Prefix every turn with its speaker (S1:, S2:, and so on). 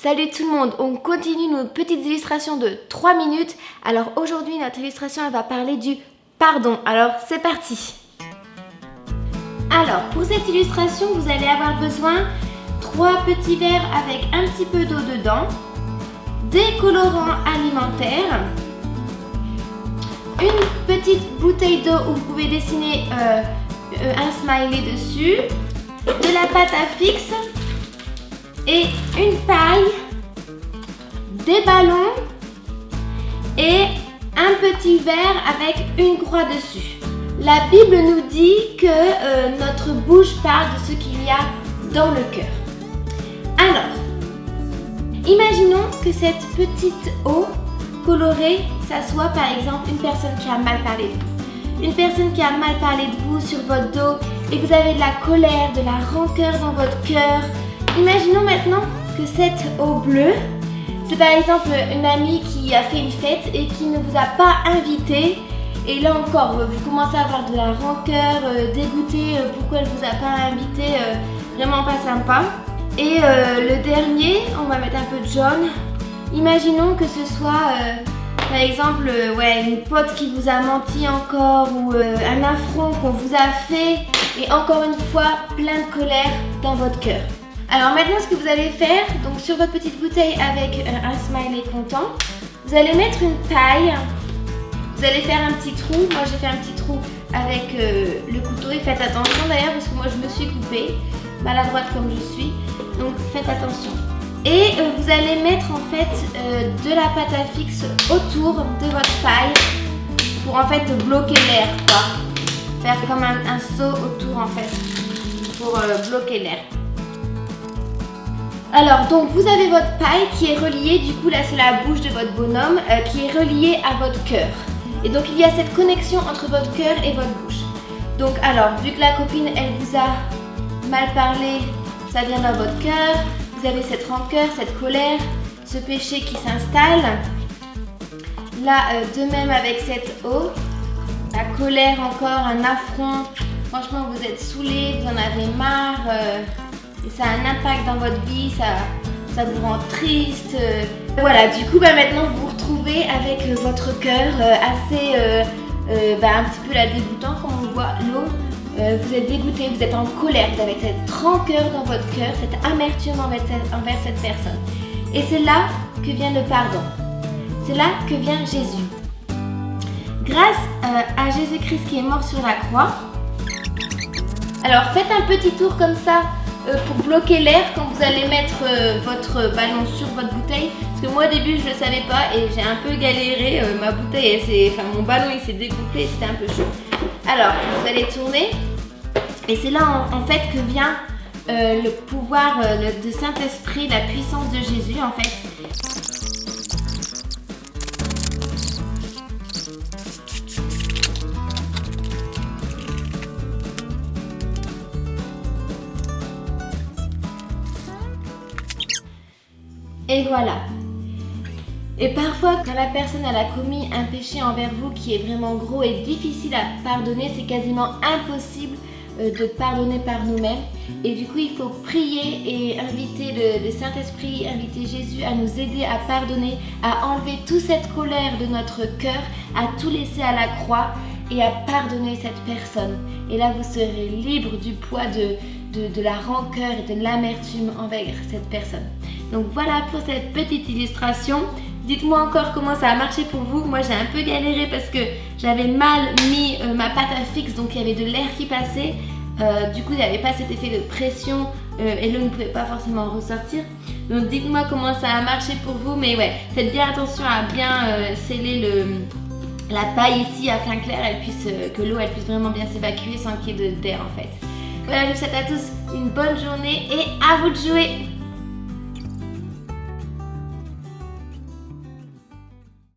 S1: Salut tout le monde, on continue nos petites illustrations de 3 minutes. Alors aujourd'hui notre illustration elle va parler du pardon, alors c'est parti. Alors pour cette illustration vous allez avoir besoin 3 petits verres avec un petit peu d'eau dedans, des colorants alimentaires, une petite bouteille d'eau où vous pouvez dessiner un smiley dessus, de la pâte à fixe et une paille, des ballons et un petit verre avec une croix dessus. La Bible nous dit que notre bouche parle de ce qu'il y a dans le cœur. Alors, imaginons que cette petite eau colorée, ça soit par exemple une personne qui a mal parlé de vous. Une personne qui a mal parlé de vous sur votre dos et que vous avez de la colère, de la rancœur dans votre cœur. Imaginons maintenant que cette eau bleue, c'est par exemple une amie qui a fait une fête et qui ne vous a pas invité. Et là encore, vous commencez à avoir de la rancœur, dégoûté, pourquoi elle ne vous a pas invité, vraiment pas sympa. Et le dernier, on va mettre un peu de jaune. Imaginons que ce soit par exemple une pote qui vous a menti encore ou un affront qu'on vous a fait et encore une fois plein de colère dans votre cœur. Alors maintenant ce que vous allez faire, donc sur votre petite bouteille avec un smiley content, vous allez mettre une paille, vous allez faire un petit trou, moi j'ai fait un petit trou avec le couteau et faites attention d'ailleurs parce que moi je me suis coupée, maladroite comme je suis, donc faites attention. Et vous allez mettre en fait de la pâte à fixe autour de votre paille pour en fait bloquer l'air quoi, faire comme un seau autour en fait pour bloquer l'air. Alors donc vous avez votre paille qui est reliée, du coup là c'est la bouche de votre bonhomme qui est reliée à votre cœur. Et donc il y a cette connexion entre votre cœur et votre bouche. Donc alors vu que la copine elle vous a mal parlé, ça vient dans votre cœur, vous avez cette rancœur, cette colère, ce péché qui s'installe. Là de même avec cette eau, la colère encore, un affront, franchement vous êtes saoulé, vous en avez marre. Et ça a un impact dans votre vie, ça vous rend triste. Voilà, du coup maintenant vous vous retrouvez avec votre cœur assez un petit peu la dégoûtant comme on voit l'eau. Vous êtes dégoûté, vous êtes en colère, vous avez cette rancœur dans votre cœur, cette amertume envers cette personne. Et c'est là que vient le pardon. C'est là que vient Jésus. Grâce à Jésus-Christ qui est mort sur la croix. Alors faites un petit tour comme ça pour bloquer l'air quand vous allez mettre votre ballon sur votre bouteille. Parce que moi au début je ne le savais pas et j'ai un peu galéré, ma bouteille, mon ballon il s'est dégoupé, c'était un peu chaud. Alors vous allez tourner et c'est là en fait que vient le pouvoir de Saint-Esprit, la puissance de Jésus en fait. Et voilà. Et parfois, quand la personne elle a commis un péché envers vous qui est vraiment gros et difficile à pardonner, c'est quasiment impossible de pardonner par nous-mêmes. Et du coup, il faut prier et inviter le Saint-Esprit, inviter Jésus à nous aider à pardonner, à enlever toute cette colère de notre cœur, à tout laisser à la croix et à pardonner cette personne. Et là, vous serez libre du poids de la rancœur et de l'amertume envers cette personne. Donc voilà pour cette petite illustration. Dites-moi encore comment ça a marché pour vous. Moi j'ai un peu galéré parce que j'avais mal mis ma pâte à fixe, donc il y avait de l'air qui passait. Du coup il n'y avait pas cet effet de pression et l'eau ne pouvait pas forcément ressortir. Donc dites-moi comment ça a marché pour vous. Mais ouais, faites bien attention à bien sceller la paille ici afin que l'eau puisse vraiment bien s'évacuer sans qu'il y ait d'air en fait. Voilà, je vous souhaite à tous une bonne journée et à vous de jouer.